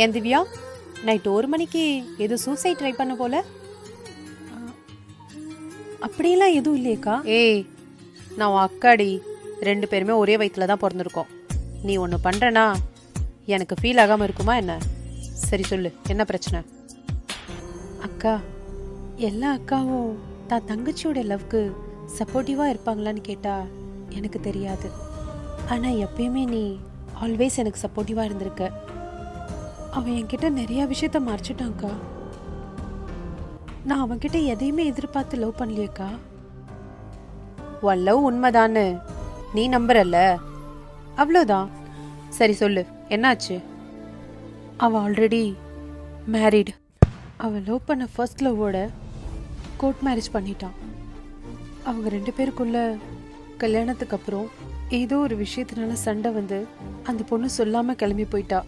ஏன் திவ்யா, நைட் 1 மணிக்கு ஏதோ சூசைட் ட்ரை பண்ண போல. அப்படியெல்லாம் எதுவும் இல்லையேக்கா. ஏய், நான் உன் அக்காடி. 2 பேருமே ஒரே வயிற்றுல தான் பிறந்திருக்கோம். நீ ஒன்று பண்ணுறனா எனக்கு ஃபீல் ஆகாமல் இருக்குமா என்ன? சரி சொல்லு, என்ன பிரச்சனை? அக்கா, எல்லா அக்காவும் தான் தங்கச்சியோட லவ்க்கு சப்போர்ட்டிவாக இருப்பாங்களான்னு கேட்டா எனக்கு தெரியாது. ஆனால் எப்பயுமே நீ ஆல்வேஸ் எனக்கு சப்போர்ட்டிவாக இருந்திருக்க. அவன் என்கிட்ட நிறையா விஷயத்த மறைச்சிட்டான்க்கா. நான் அவன்கிட்ட எதையுமே எதிர்பார்த்து லவ் பண்ணலையேக்கா. உன் லவ் உண்மைதான்னு நீ நம்புறல்ல, அவ்வளோதான். சரி சொல்லு, என்னாச்சு? அவன் ஆல்ரெடி மேரிட். அவன் லவ் பண்ண ஃபர்ஸ்ட் லவ்வோட கோர்ட் மேரேஜ் பண்ணிட்டான். அவங்க 2 பேருக்குள்ள கல்யாணத்துக்கு அப்புறம் ஏதோ ஒரு விஷயத்தினால சண்டை வந்து அந்த பொண்ணு சொல்லாமல் கிளம்பி போயிட்டா.